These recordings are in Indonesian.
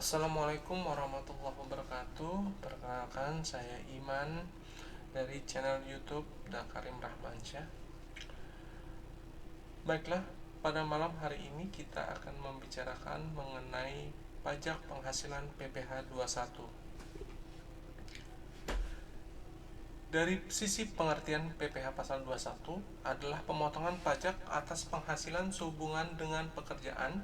Assalamualaikum warahmatullahi wabarakatuh. Perkenalkan, saya Iman dari channel YouTube Dakarim Rahmansyah. Baiklah, pada malam hari ini kita akan membicarakan mengenai pajak penghasilan PPh 21. Dari sisi pengertian PPh pasal 21 adalah pemotongan pajak atas penghasilan sehubungan dengan pekerjaan,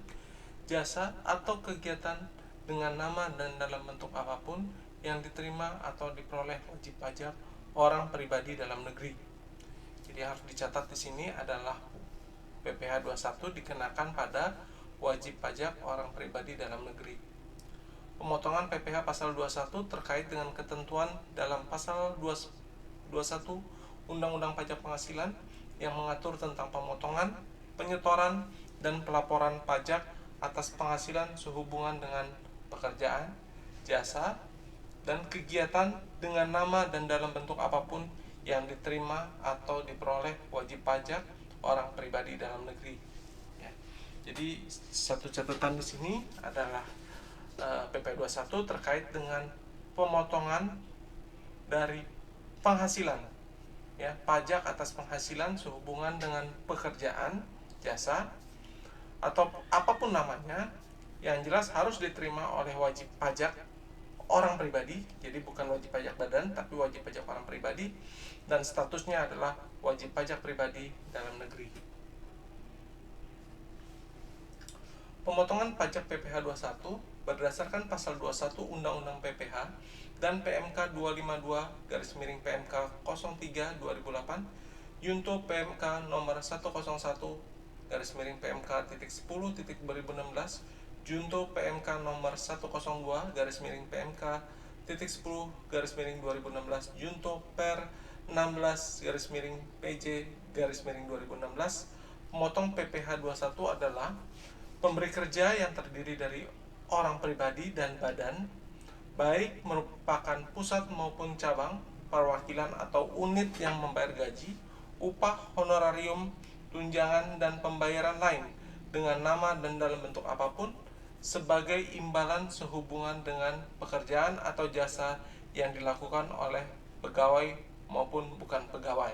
jasa, atau kegiatan dengan nama dan dalam bentuk apapun yang diterima atau diperoleh wajib pajak orang pribadi dalam negeri. Jadi harus dicatat di sini adalah PPh 21 dikenakan pada wajib pajak orang pribadi dalam negeri. Pemotongan PPh pasal 21 terkait dengan ketentuan dalam pasal 21 Undang-Undang Pajak Penghasilan yang mengatur tentang pemotongan, penyetoran, dan pelaporan pajak atas penghasilan sehubungan dengan pekerjaan, jasa, dan kegiatan dengan nama dan dalam bentuk apapun yang diterima atau diperoleh wajib pajak orang pribadi dalam negeri. Ya. Jadi satu catatan di sini adalah PP 21 terkait dengan pemotongan dari penghasilan, ya, pajak atas penghasilan sehubungan dengan pekerjaan, jasa, atau apapun namanya, yang jelas harus diterima oleh wajib pajak orang pribadi. Jadi bukan wajib pajak badan, tapi wajib pajak orang pribadi, dan statusnya adalah wajib pajak pribadi dalam negeri. Pemotongan pajak PPh 21 berdasarkan pasal 21 Undang-Undang PPh dan PMK 252/PMK 03 2008 Junto PMK nomor 101/PMK.10.2016 Junto PMK nomor 102/PMK 10/2016 Junto Per 16/PJ/2016. Pemotong PPh 21 adalah pemberi kerja yang terdiri dari orang pribadi dan badan, baik merupakan pusat maupun cabang, perwakilan atau unit yang membayar gaji, upah, honorarium, tunjangan, dan pembayaran lain dengan nama dan dalam bentuk apapun sebagai imbalan sehubungan dengan pekerjaan atau jasa yang dilakukan oleh pegawai maupun bukan pegawai.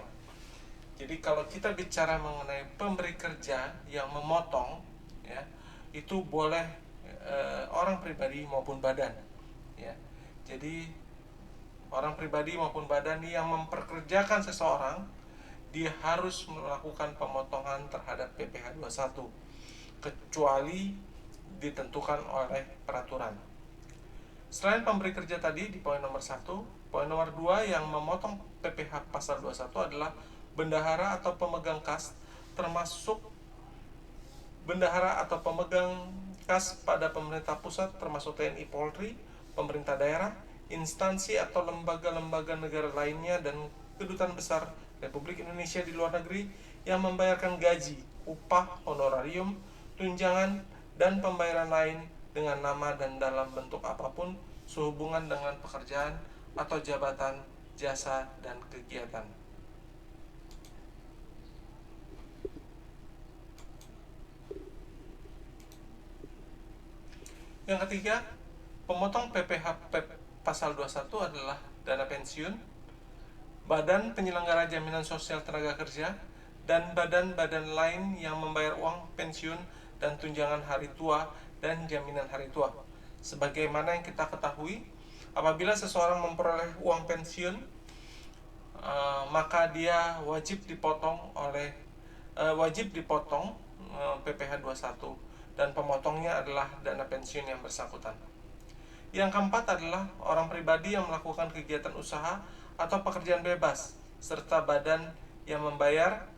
Jadi kalau kita bicara mengenai pemberi kerja yang memotong, ya, itu boleh orang pribadi maupun badan, ya. Jadi orang pribadi maupun badan yang memperkerjakan seseorang, dia harus melakukan pemotongan terhadap PPh 21 kecuali ditentukan oleh peraturan. Selain pemberi kerja tadi di poin nomor 1, poin nomor 2 yang memotong PPh pasal 21 adalah bendahara atau pemegang kas, termasuk bendahara atau pemegang kas pada pemerintah pusat termasuk TNI Polri, pemerintah daerah, instansi atau lembaga-lembaga negara lainnya, dan kedutaan besar Republik Indonesia di luar negeri yang membayarkan gaji, upah, honorarium, tunjangan, dan pembayaran lain dengan nama dan dalam bentuk apapun sehubungan dengan pekerjaan atau jabatan, jasa, dan kegiatan. Yang ketiga, pemotong PPh pasal 21 adalah dana pensiun, badan penyelenggara jaminan sosial tenaga kerja, dan badan-badan lain yang membayar uang pensiun dan tunjangan hari tua dan jaminan hari tua. Sebagaimana yang kita ketahui, apabila seseorang memperoleh uang pensiun, maka dia wajib dipotong PPh 21, dan pemotongnya adalah dana pensiun yang bersangkutan. Yang keempat adalah orang pribadi yang melakukan kegiatan usaha atau pekerjaan bebas, serta badan yang membayar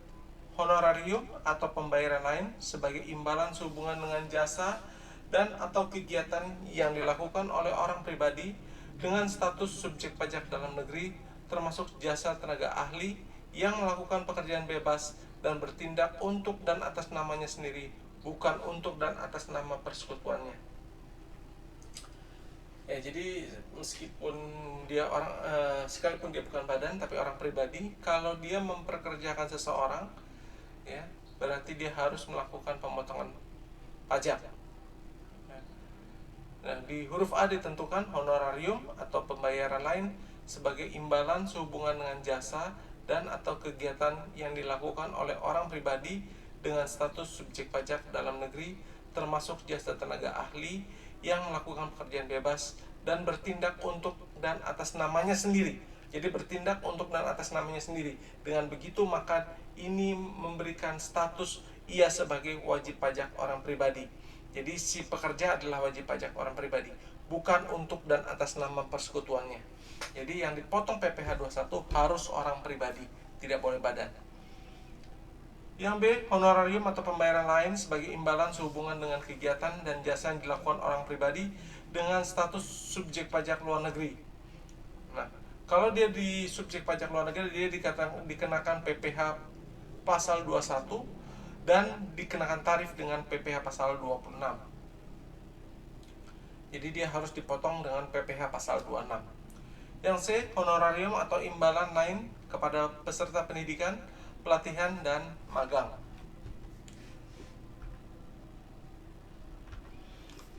honorarium atau pembayaran lain sebagai imbalan sehubungan dengan jasa dan atau kegiatan yang dilakukan oleh orang pribadi dengan status subjek pajak dalam negeri, termasuk jasa tenaga ahli yang melakukan pekerjaan bebas dan bertindak untuk dan atas namanya sendiri, bukan untuk dan atas nama persekutuannya. Ya, jadi meskipun dia sekalipun dia bukan badan tapi orang pribadi, kalau dia memperkerjakan seseorang, ya, berarti dia harus melakukan pemotongan pajak. Dan di huruf A ditentukan honorarium atau pembayaran lain sebagai imbalan sehubungan dengan jasa dan atau kegiatan yang dilakukan oleh orang pribadi dengan status subjek pajak dalam negeri, termasuk jasa tenaga ahli yang melakukan pekerjaan bebas dan bertindak untuk dan atas namanya sendiri. Jadi bertindak untuk dan atas namanya sendiri. Dengan begitu maka ini memberikan status ia sebagai wajib pajak orang pribadi. Jadi si pekerja adalah wajib pajak orang pribadi, bukan untuk dan atas nama persekutuannya. Jadi yang dipotong PPh 21 harus orang pribadi, tidak boleh badan. Yang B, honorarium atau pembayaran lain sebagai imbalan sehubungan dengan kegiatan dan jasa yang dilakukan orang pribadi dengan status subjek pajak luar negeri. Nah, kalau dia di subjek pajak luar negeri, dia dikenakan PPh pasal 21 dan dikenakan tarif dengan PPh pasal 26. Jadi dia harus dipotong dengan PPh pasal 26. Yang C, honorarium atau imbalan lain kepada peserta pendidikan, pelatihan, dan magang.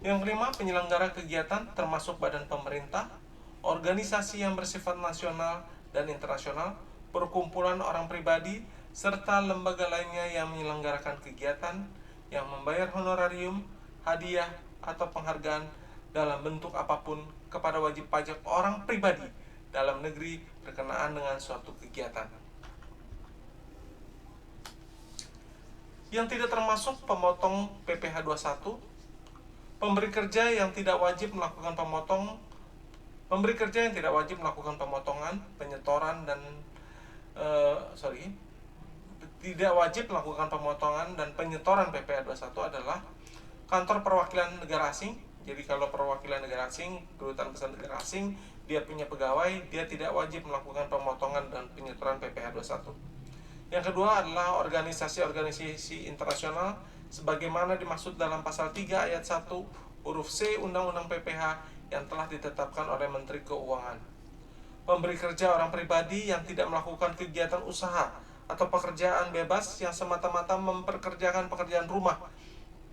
Yang kelima, penyelenggara kegiatan termasuk badan pemerintah, organisasi yang bersifat nasional dan internasional, perkumpulan orang pribadi, serta lembaga lainnya yang menyelenggarakan kegiatan yang membayar honorarium, hadiah, atau penghargaan dalam bentuk apapun kepada wajib pajak orang pribadi dalam negeri berkenaan dengan suatu kegiatan. Yang tidak termasuk pemotong PPh 21, pemberi kerja yang tidak wajib melakukan pemotongan, penyetoran dan tidak wajib melakukan pemotongan dan penyetoran PPh 21 adalah kantor perwakilan negara asing. Jadi kalau perwakilan negara asing, kedutaan besar negara asing, dia punya pegawai, dia tidak wajib melakukan pemotongan dan penyetoran PPh 21. Yang kedua adalah organisasi-organisasi internasional sebagaimana dimaksud dalam pasal 3 ayat 1 huruf C Undang-Undang PPh yang telah ditetapkan oleh Menteri Keuangan. Pemberi kerja orang pribadi yang tidak melakukan kegiatan usaha atau pekerjaan bebas yang semata-mata memperkerjakan pekerjaan rumah,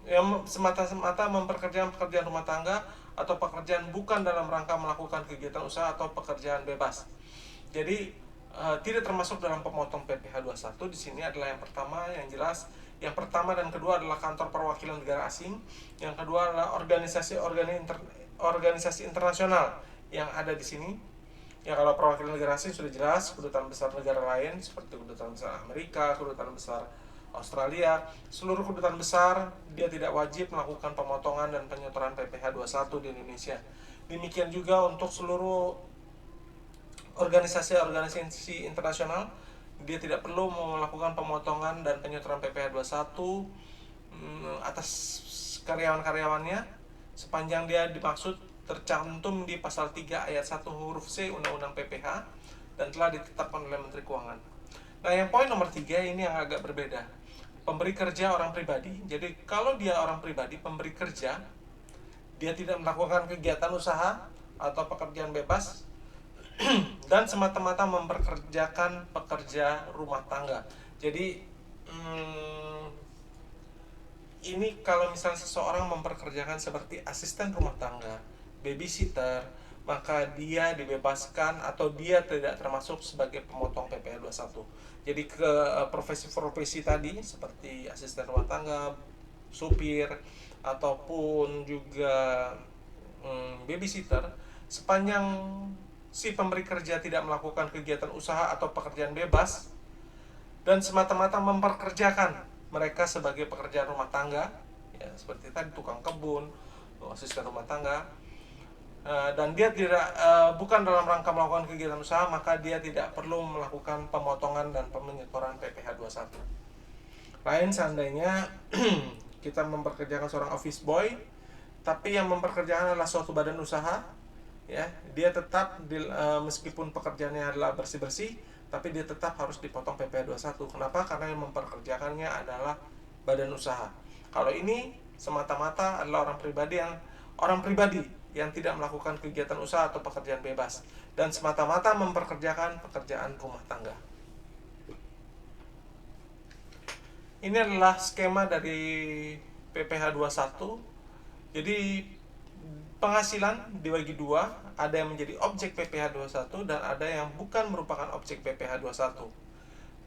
yang semata-mata memperkerjakan pekerjaan rumah tangga atau pekerjaan bukan dalam rangka melakukan kegiatan usaha atau pekerjaan bebas. Jadi tidak termasuk dalam pemotong PPh 21. Di sini adalah yang pertama yang jelas. Yang pertama dan kedua adalah kantor perwakilan negara asing. Yang kedua adalah organisasi internasional yang ada di sini. Ya kalau perwakilan negara asing sudah jelas, kedutaan besar negara lain seperti kedutaan besar Amerika, kedutaan besar Australia, seluruh kedutaan besar dia tidak wajib melakukan pemotongan dan penyetoran PPh 21 di Indonesia. Demikian juga untuk seluruh organisasi internasional, dia tidak perlu melakukan pemotongan dan penyetoran PPh 21 atas karyawan-karyawannya sepanjang dia dimaksud tercantum di pasal 3 ayat 1 huruf C Undang-Undang PPh dan telah ditetapkan oleh Menteri Keuangan. Nah, yang poin nomor 3 ini yang agak berbeda. Pemberi kerja orang pribadi. Jadi kalau dia orang pribadi, pemberi kerja, dia tidak melakukan kegiatan usaha atau pekerjaan bebas dan semata-mata memperkerjakan pekerja rumah tangga. Jadi ini kalau misalnya seseorang memperkerjakan seperti asisten rumah tangga, babysitter, maka dia dibebaskan atau dia tidak termasuk sebagai pemotong PPh 21. Jadi ke profesi-profesi tadi seperti asisten rumah tangga, supir, ataupun juga babysitter, sepanjang si pemberi kerja tidak melakukan kegiatan usaha atau pekerjaan bebas dan semata-mata memperkerjakan mereka sebagai pekerjaan rumah tangga, ya, seperti tadi tukang kebun, asisten rumah tangga, dan dia tidak bukan dalam rangka melakukan kegiatan usaha, maka dia tidak perlu melakukan pemotongan dan penyetoran PPh 21. Lain seandainya kita memperkerjakan seorang office boy, tapi yang memperkerjakan adalah suatu badan usaha, ya, dia tetap meskipun pekerjaannya adalah bersih-bersih, tapi dia tetap harus dipotong PPh 21. Kenapa? Karena yang memperkerjakannya adalah badan usaha. Kalau ini semata-mata adalah orang pribadi yang tidak melakukan kegiatan usaha atau pekerjaan bebas dan semata-mata memperkerjakan pekerjaan rumah tangga. Ini adalah skema dari PPh 21. Jadi Penghasilan dibagi dua, ada yang menjadi objek PPh 21 dan ada yang bukan merupakan objek PPh 21.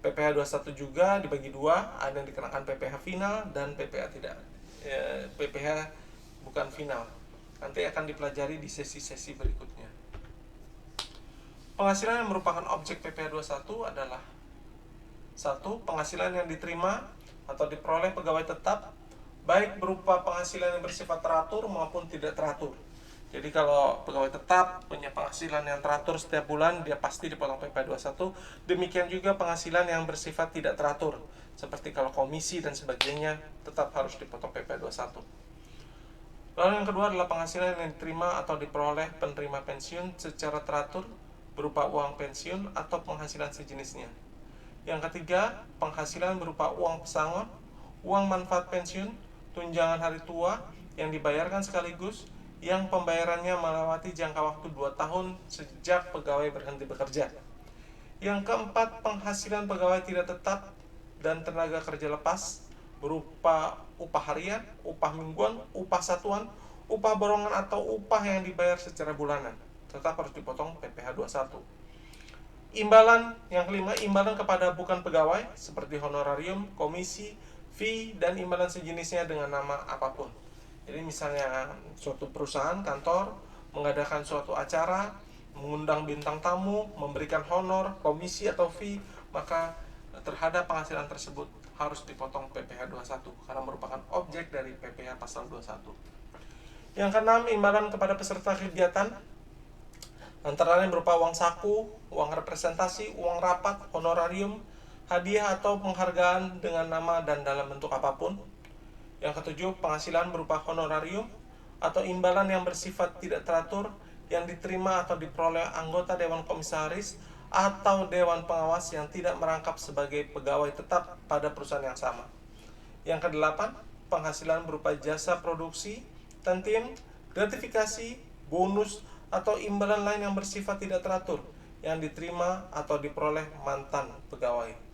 PPh 21 juga dibagi dua, ada yang dikenakan PPh final dan PPh tidak. PPh bukan final. Nanti akan dipelajari di sesi-sesi berikutnya. Penghasilan yang merupakan objek PPh 21 adalah: 1. Penghasilan yang diterima atau diperoleh pegawai tetap, baik berupa penghasilan yang bersifat teratur maupun tidak teratur. Jadi kalau pegawai tetap punya penghasilan yang teratur setiap bulan, dia pasti dipotong PPh 21. Demikian juga penghasilan yang bersifat tidak teratur, seperti kalau komisi dan sebagainya, tetap harus dipotong PPh 21. Lalu yang kedua adalah penghasilan yang diterima atau diperoleh penerima pensiun secara teratur berupa uang pensiun atau penghasilan sejenisnya. Yang ketiga, penghasilan berupa uang pesangon, uang manfaat pensiun, tunjangan hari tua yang dibayarkan sekaligus, yang pembayarannya melewati jangka waktu 2 tahun sejak pegawai berhenti bekerja. Yang keempat, penghasilan pegawai tidak tetap dan tenaga kerja lepas berupa upah harian, upah mingguan, upah satuan, upah borongan atau upah yang dibayar secara bulanan, tetap harus dipotong PPh 21. Imbalan yang kelima, imbalan kepada bukan pegawai seperti honorarium, komisi, fee, dan imbalan sejenisnya dengan nama apapun. Jadi misalnya suatu perusahaan, kantor mengadakan suatu acara, mengundang bintang tamu, memberikan honor, komisi atau fee, maka terhadap penghasilan tersebut harus dipotong PPh 21 karena merupakan objek dari PPh pasal 21. Yang keenam, imbalan kepada peserta kegiatan, antara lain berupa uang saku, uang representasi, uang rapat, honorarium, hadiah atau penghargaan dengan nama dan dalam bentuk apapun. Yang ketujuh, penghasilan berupa honorarium atau imbalan yang bersifat tidak teratur yang diterima atau diperoleh anggota Dewan Komisaris atau Dewan Pengawas yang tidak merangkap sebagai pegawai tetap pada perusahaan yang sama. Yang kedelapan, penghasilan berupa jasa produksi, tentin, gratifikasi, bonus, atau imbalan lain yang bersifat tidak teratur yang diterima atau diperoleh mantan pegawai.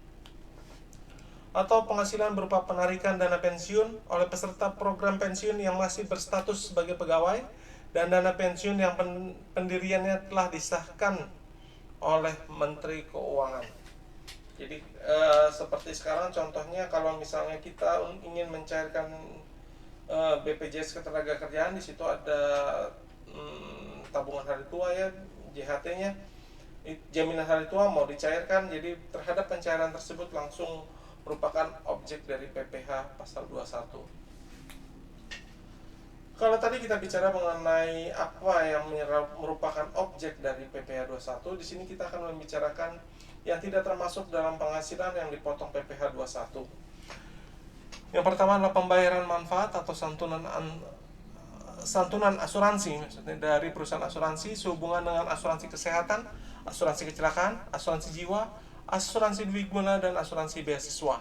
Atau penghasilan berupa penarikan dana pensiun oleh peserta program pensiun yang masih berstatus sebagai pegawai dan dana pensiun yang pendiriannya telah disahkan oleh Menteri Keuangan. Jadi seperti sekarang contohnya kalau misalnya kita ingin mencairkan BPJS Ketenagakerjaan, di situ ada tabungan hari tua ya, JHT-nya, jaminan hari tua mau dicairkan, jadi terhadap pencairan tersebut langsung merupakan objek dari PPh pasal 21. Kalau tadi kita bicara mengenai apa yang merupakan objek dari PPh 21, di sini kita akan membicarakan yang tidak termasuk dalam penghasilan yang dipotong PPh 21. Yang pertama adalah pembayaran manfaat atau santunan asuransi, maksudnya dari perusahaan asuransi sehubungan dengan asuransi kesehatan, asuransi kecelakaan, asuransi jiwa, asuransi dwiguna, dan asuransi beasiswa.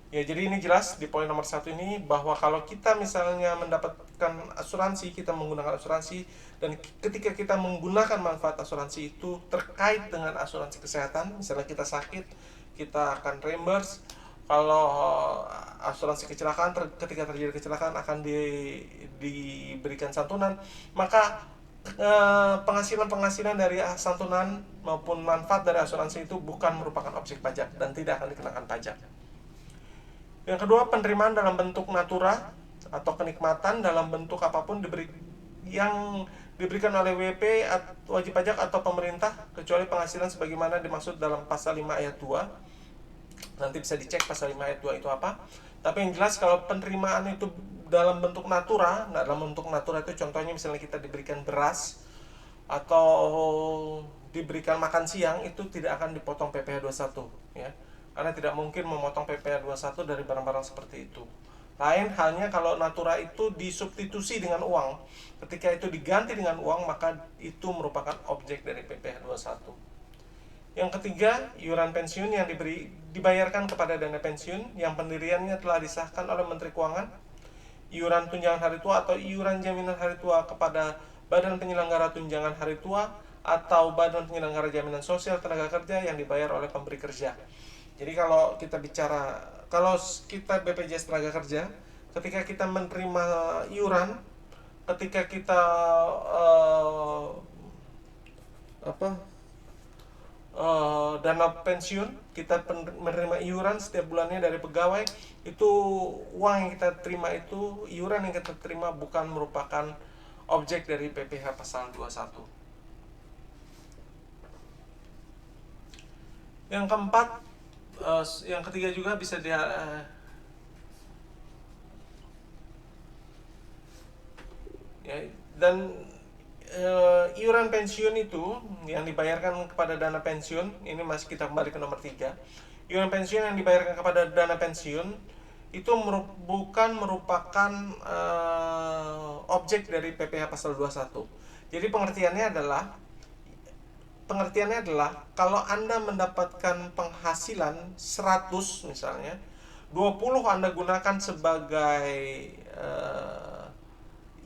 Ya, jadi ini jelas di poin nomor 1 ini bahwa kalau kita misalnya mendapatkan asuransi, kita menggunakan asuransi, dan ketika kita menggunakan manfaat asuransi itu terkait dengan asuransi kesehatan, misalnya kita sakit, kita akan reimburse. Kalau asuransi kecelakaan, ketika terjadi kecelakaan akan diberikan santunan, maka penghasilan dari santunan maupun manfaat dari asuransi itu bukan merupakan objek pajak dan tidak akan dikenakan pajak. Yang kedua, penerimaan dalam bentuk natura atau kenikmatan dalam bentuk apapun yang diberikan oleh WP, wajib pajak atau pemerintah, kecuali penghasilan sebagaimana dimaksud dalam pasal 5 ayat 2. Nanti bisa dicek pasal 5 ayat 2 itu apa. Tapi yang jelas kalau penerimaan itu dalam bentuk natura, nah dalam bentuk natura itu contohnya misalnya kita diberikan beras atau diberikan makan siang, itu tidak akan dipotong PPh 21 ya. Karena tidak mungkin memotong PPh 21 dari barang-barang seperti itu. Lain halnya kalau natura itu disubstitusi dengan uang. Ketika itu diganti dengan uang, maka itu merupakan objek dari PPh 21. Yang ketiga, iuran pensiun yang dibayarkan kepada dana pensiun yang pendiriannya telah disahkan oleh Menteri Keuangan, iuran tunjangan hari tua atau iuran jaminan hari tua kepada Badan Penyelenggara Tunjangan Hari Tua atau Badan Penyelenggara Jaminan Sosial Tenaga Kerja yang dibayar oleh pemberi kerja. Jadi kalau kita BPJS Tenaga Kerja, ketika kita menerima iuran, ketika kita dana pensiun, kita menerima iuran setiap bulannya dari pegawai, itu uang yang kita terima, itu iuran yang kita terima bukan merupakan objek dari PPh pasal 21. Yang keempat, yang ketiga juga bisa dia dan iuran pensiun itu yang dibayarkan kepada dana pensiun, ini masih kita kembali ke nomor 3. Iuran pensiun yang dibayarkan kepada dana pensiun itu bukan merupakan objek dari PPh pasal 21. Jadi pengertiannya adalah kalau Anda mendapatkan penghasilan 100 misalnya, 20 Anda gunakan sebagai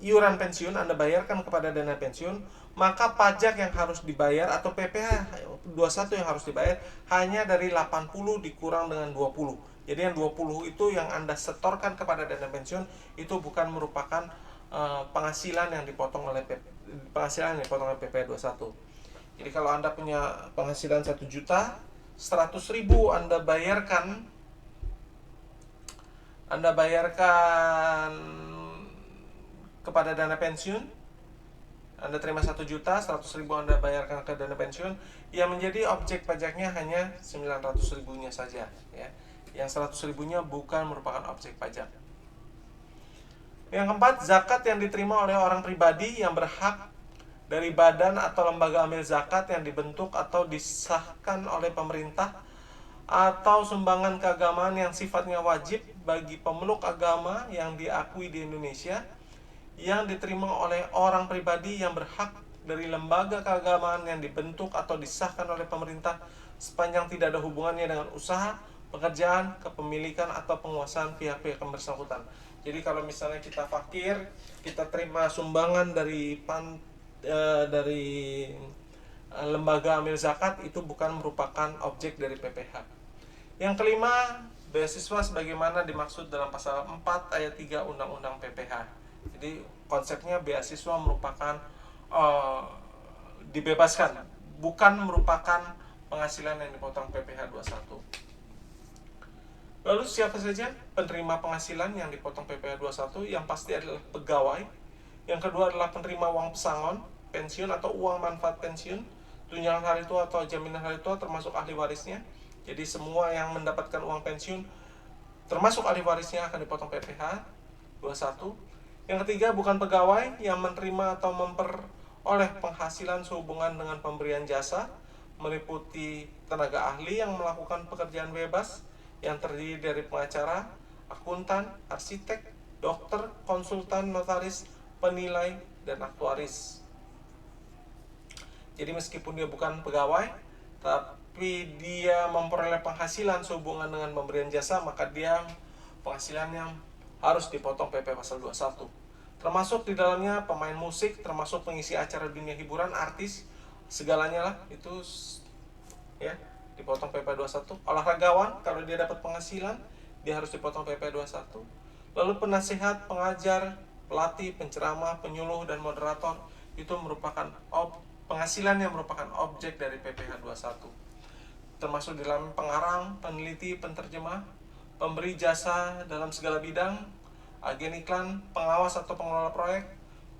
iuran pensiun, Anda bayarkan kepada dana pensiun, maka pajak yang harus dibayar atau PPh 21 yang harus dibayar hanya dari 80 dikurang dengan 20. Jadi yang 20 itu yang Anda setorkan kepada dana pensiun, itu bukan merupakan penghasilan yang dipotong oleh PPh 21. Jadi kalau Anda punya penghasilan 1 juta, 100.000 Anda bayarkan kepada dana pensiun. Anda terima 1 juta, 100.000 Anda bayarkan ke dana pensiun, yang menjadi objek pajaknya hanya 900.000-nya saja, ya. Yang 100.000-nya bukan merupakan objek pajak. Yang keempat, zakat yang diterima oleh orang pribadi yang berhak dari badan atau lembaga amil zakat yang dibentuk atau disahkan oleh pemerintah, atau sumbangan keagamaan yang sifatnya wajib bagi pemeluk agama yang diakui di Indonesia, yang diterima oleh orang pribadi yang berhak dari lembaga keagamaan yang dibentuk atau disahkan oleh pemerintah sepanjang tidak ada hubungannya dengan usaha, pekerjaan, kepemilikan, atau penguasaan pihak-pihak yang bersangkutan. Jadi kalau misalnya kita fakir, kita terima sumbangan dari lembaga amil zakat, itu bukan merupakan objek dari PPh. Yang kelima, beasiswa sebagaimana dimaksud dalam pasal 4 ayat 3 Undang-Undang PPh. Jadi konsepnya beasiswa merupakan dibebaskan, bukan merupakan penghasilan yang dipotong PPh 21. Lalu siapa saja penerima penghasilan yang dipotong PPh 21? Yang pasti adalah pegawai. Yang kedua adalah penerima uang pesangon pensiun atau uang manfaat pensiun, tunjangan hari tua atau jaminan hari tua, termasuk ahli warisnya. Jadi semua yang mendapatkan uang pensiun termasuk ahli warisnya akan dipotong PPh 21. Yang ketiga, bukan pegawai yang menerima atau memperoleh penghasilan sehubungan dengan pemberian jasa, meliputi tenaga ahli yang melakukan pekerjaan bebas yang terdiri dari pengacara, akuntan, arsitek, dokter, konsultan, notaris, penilai, dan aktuaris. Jadi meskipun dia bukan pegawai, tapi dia memperoleh penghasilan sehubungan dengan pemberian jasa, maka dia penghasilannya harus dipotong PP pasal 21. Termasuk di dalamnya pemain musik, termasuk pengisi acara dunia hiburan, artis, segalanya lah itu ya dipotong PP 21. Olahragawan, kalau dia dapat penghasilan, dia harus dipotong PP 21. Lalu penasihat, pengajar, pelatih, penceramah, penyuluh, dan moderator, itu merupakan penghasilan yang merupakan objek dari PPh 21. Termasuk di dalam pengarang, peneliti, penterjemah, pemberi jasa dalam segala bidang, agen iklan, pengawas atau pengelola proyek,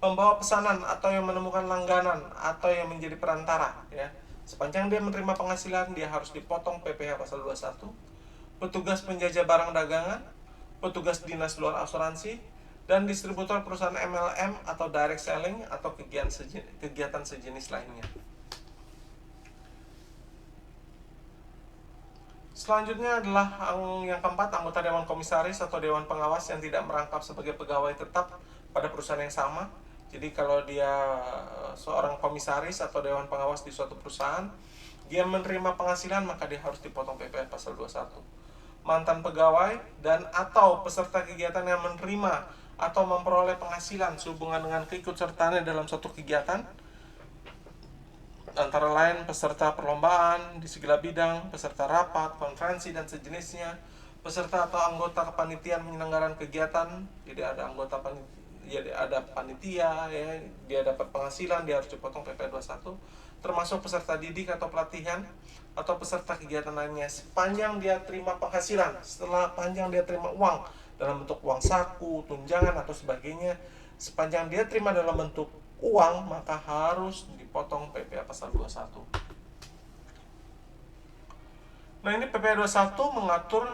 pembawa pesanan atau yang menemukan langganan atau yang menjadi perantara, ya. Sepanjang dia menerima penghasilan, dia harus dipotong PPh pasal 21. Petugas penjajah barang dagangan, petugas dinas luar asuransi, dan distributor perusahaan MLM atau direct selling atau kegiatan sejenis lainnya. Selanjutnya adalah yang keempat, anggota Dewan Komisaris atau Dewan Pengawas yang tidak merangkap sebagai pegawai tetap pada perusahaan yang sama. Jadi kalau dia seorang komisaris atau Dewan Pengawas di suatu perusahaan, dia menerima penghasilan, maka dia harus dipotong PPh pasal 21. Mantan pegawai dan atau peserta kegiatan yang menerima atau memperoleh penghasilan sehubungan dengan keikutsertaannya dalam suatu kegiatan, antara lain peserta perlombaan di segala bidang, peserta rapat, konferensi, dan sejenisnya, peserta atau anggota kepanitiaan penyelenggaraan kegiatan. Jadi ada anggota jadi ada panitia ya, dia dapat penghasilan, dia harus dipotong PPh 21, termasuk peserta didik atau pelatihan atau peserta kegiatan lainnya sepanjang dia terima penghasilan. Setelah panjang dia terima uang dalam bentuk uang saku, tunjangan atau sebagainya, sepanjang dia terima dalam bentuk uang maka harus dipotong PPh pasal 21. Nah, ini PPh 21 mengatur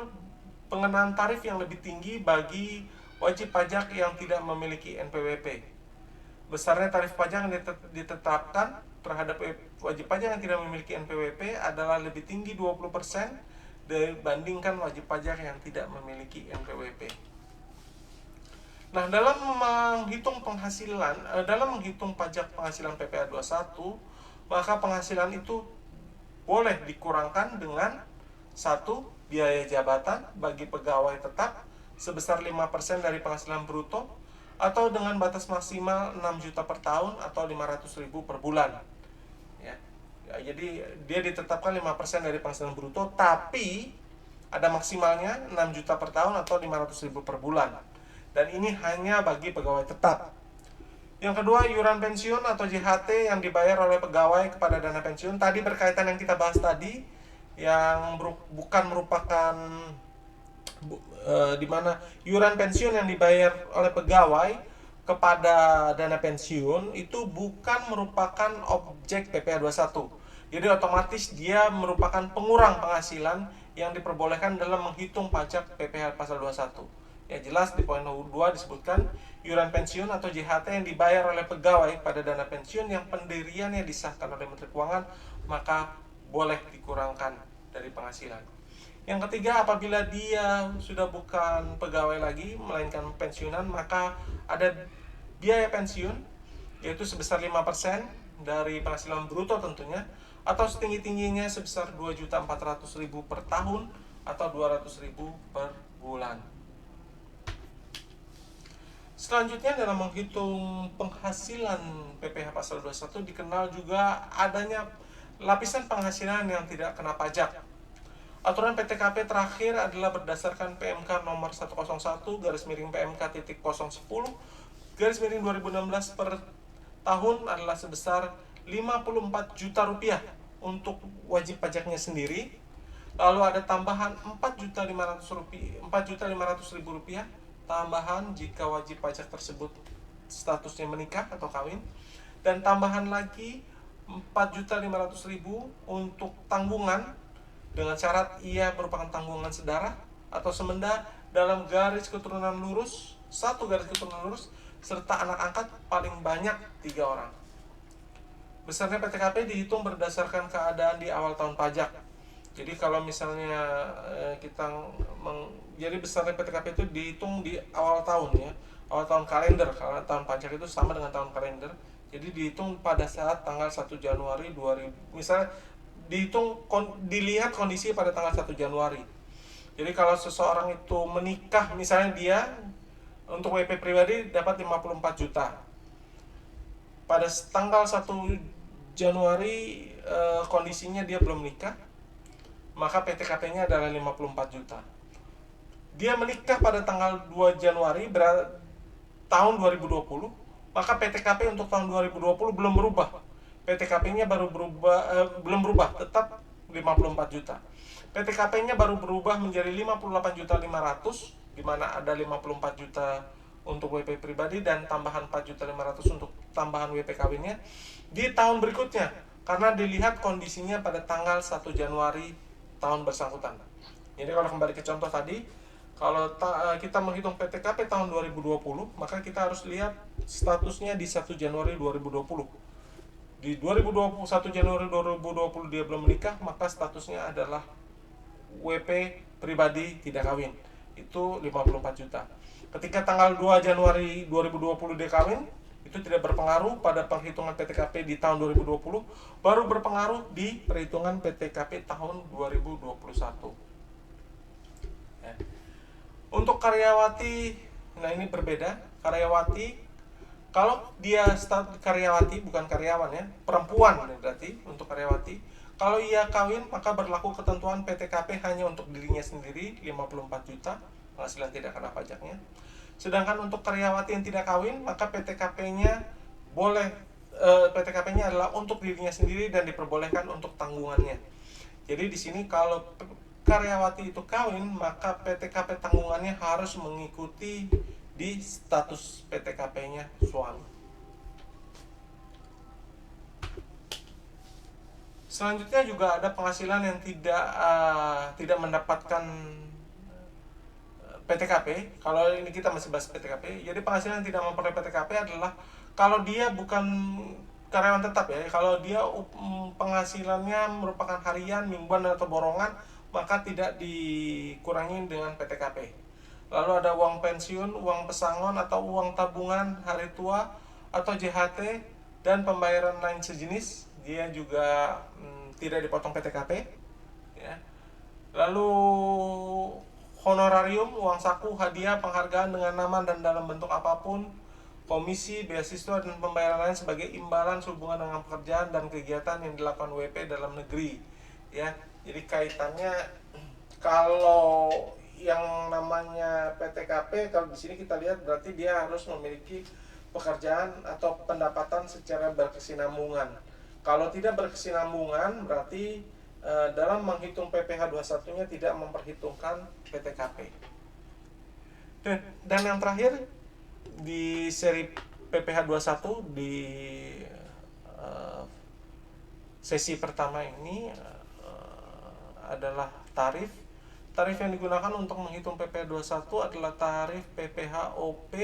pengenaan tarif yang lebih tinggi bagi wajib pajak yang tidak memiliki NPWP. Besarnya tarif pajak yang ditetapkan terhadap wajib pajak yang tidak memiliki NPWP adalah lebih tinggi 20% dibandingkan wajib pajak yang tidak memiliki NPWP. Nah, dalam menghitung penghasilan, dalam menghitung pajak penghasilan PPh 21, maka penghasilan itu boleh dikurangkan dengan 1. Biaya jabatan bagi pegawai tetap sebesar 5% dari penghasilan bruto atau dengan batas maksimal 6 juta per tahun atau 500.000 per bulan. Ya, jadi dia ditetapkan 5% dari penghasilan bruto, tapi ada maksimalnya 6 juta per tahun atau 500.000 per bulan. Dan ini hanya bagi pegawai tetap. Yang kedua, iuran pensiun atau JHT yang dibayar oleh pegawai kepada dana pensiun. Tadi berkaitan yang kita bahas tadi, yang bukan merupakan di mana iuran pensiun yang dibayar oleh pegawai kepada dana pensiun itu bukan merupakan objek PPh 21. Jadi otomatis dia merupakan pengurang penghasilan yang diperbolehkan dalam menghitung pajak PPh pasal 21. Ya, jelas di poin 2 disebutkan iuran pensiun atau JHT yang dibayar oleh pegawai pada dana pensiun yang pendiriannya disahkan oleh Menteri Keuangan maka boleh dikurangkan dari penghasilan. Yang ketiga, apabila dia sudah bukan pegawai lagi melainkan pensiunan, maka ada biaya pensiun yaitu sebesar 5% dari penghasilan bruto tentunya, atau setinggi-tingginya sebesar 2.400.000 per tahun atau 200.000 per bulan. Selanjutnya, dalam menghitung penghasilan PPh pasal 21 dikenal juga adanya lapisan penghasilan yang tidak kena pajak. Aturan PTKP terakhir adalah berdasarkan PMK nomor 101/PMK.010/2016 per tahun adalah sebesar 54 juta rupiah untuk wajib pajaknya sendiri. Lalu ada tambahan 4.500.000 rupiah tambahan jika wajib pajak tersebut statusnya menikah atau kawin, dan tambahan lagi 4.500.000 untuk tanggungan dengan syarat ia merupakan tanggungan sedarah atau semenda dalam garis keturunan lurus, 1 garis keturunan lurus, serta anak angkat paling banyak 3 orang. Besarnya PTKP dihitung berdasarkan keadaan di awal tahun pajak. Jadi kalau misalnya jadi besarnya PTKP itu dihitung di awal tahun ya, awal tahun kalender, karena tahun pajak itu sama dengan tahun kalender. Jadi dihitung pada saat tanggal 1 Januari 2000, misalnya dilihat kondisi pada tanggal 1 Januari. Jadi kalau seseorang itu menikah, misalnya dia untuk WP pribadi dapat 54 juta. Pada tanggal 1 Januari kondisinya dia belum menikah, maka PTKP-nya adalah 54 juta. Dia menikah pada tanggal 2 Januari tahun 2020, maka PTKP untuk tahun 2020 belum berubah. PTKP-nya belum berubah, tetap 54 juta. PTKP-nya baru berubah menjadi 58.500.000, di mana ada 54 juta untuk WP pribadi dan tambahan 4.500.000 untuk tambahan WP kawinnya di tahun berikutnya, karena dilihat kondisinya pada tanggal 1 Januari tahun bersangkutan. Jadi kalau kembali ke contoh tadi, kalau kita menghitung PTKP tahun 2020, maka kita harus lihat statusnya di 1 Januari 2020. Di 1 Januari 2020 dia belum menikah, maka statusnya adalah WP pribadi tidak kawin. Itu 54 juta. Ketika tanggal 2 Januari 2020 dia kawin, itu tidak berpengaruh pada perhitungan PTKP di tahun 2020, baru berpengaruh di perhitungan PTKP tahun 2021. Ya. Untuk karyawati, nah ini berbeda. Karyawati, kalau dia karyawati bukan karyawan ya, perempuan berarti untuk karyawati. Kalau ia kawin maka berlaku ketentuan PTKP hanya untuk dirinya sendiri 54 juta, penghasilan tidak kena pajaknya. Sedangkan untuk karyawati yang tidak kawin, maka PTKP-nya boleh PTKP-nya adalah untuk dirinya sendiri dan diperbolehkan untuk tanggungannya. Jadi di sini kalau karyawati itu kawin, maka PTKP tanggungannya harus mengikuti di status PTKP-nya suami. Selanjutnya juga ada penghasilan yang tidak mendapatkan PTKP. Kalau ini kita masih bahas PTKP. Jadi penghasilan yang tidak memperoleh PTKP adalah kalau dia bukan karyawan tetap ya. Kalau dia penghasilannya merupakan harian, mingguan atau borongan, maka tidak dikurangi dengan PTKP. Lalu ada uang pensiun, uang pesangon atau uang tabungan hari tua atau JHT dan pembayaran lain sejenis, dia juga tidak dipotong PTKP ya. Lalu honorarium, uang saku, hadiah, penghargaan dengan nama dan dalam bentuk apapun, komisi, beasiswa, dan pembayaran lain sebagai imbalan sehubungan dengan pekerjaan dan kegiatan yang dilakukan WP dalam negeri ya. Jadi kaitannya kalau yang namanya PTKP, kalau di sini kita lihat berarti dia harus memiliki pekerjaan atau pendapatan secara berkesinambungan. Kalau tidak berkesinambungan berarti dalam menghitung PPh 21-nya tidak memperhitungkan PTKP. Dan yang terakhir di seri PPh 21 di sesi pertama ini adalah tarif. Tarif yang digunakan untuk menghitung PPh 21 adalah tarif PPh-OP.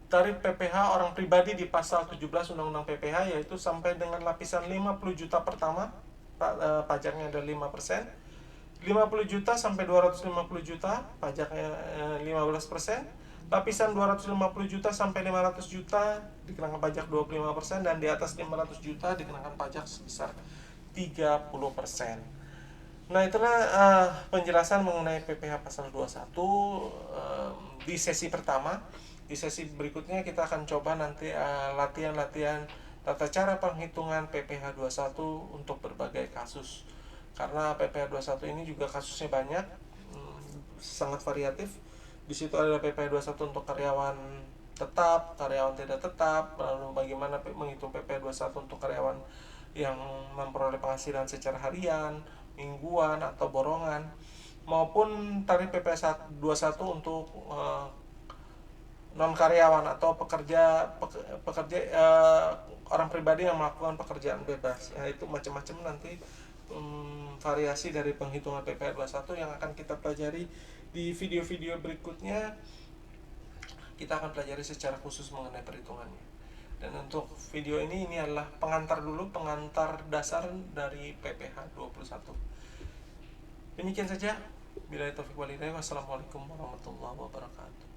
Tarif PPh orang pribadi di pasal 17 Undang-Undang PPh, yaitu sampai dengan lapisan 50 juta pertama pajaknya ada 5%, 50 juta sampai 250 juta pajaknya 15%, lapisan 250 juta sampai 500 juta dikenakan pajak 25%, dan di atas 500 juta dikenakan pajak sebesar 30%. Nah, itulah penjelasan mengenai PPh pasal 21 di sesi pertama. Di sesi berikutnya kita akan coba nanti latihan-latihan tata cara penghitungan PPh 21 untuk berbagai kasus. Karena PPh 21 ini juga kasusnya banyak, sangat variatif. Di situ ada PPh 21 untuk karyawan tetap, karyawan tidak tetap, lalu bagaimana menghitung PPh 21 untuk karyawan yang memperoleh penghasilan secara harian, mingguan atau borongan, maupun tarif PPh 21 untuk non karyawan atau pekerja orang pribadi yang melakukan pekerjaan bebas. Ya, itu macam-macam nanti variasi dari penghitungan PPh 21 yang akan kita pelajari di video-video berikutnya. Kita akan pelajari secara khusus mengenai perhitungannya. Dan untuk video ini adalah pengantar dasar dari PPh 21. Demikian saja. Billahi taufiq wal hidayah. Wassalamualaikum warahmatullahi wabarakatuh.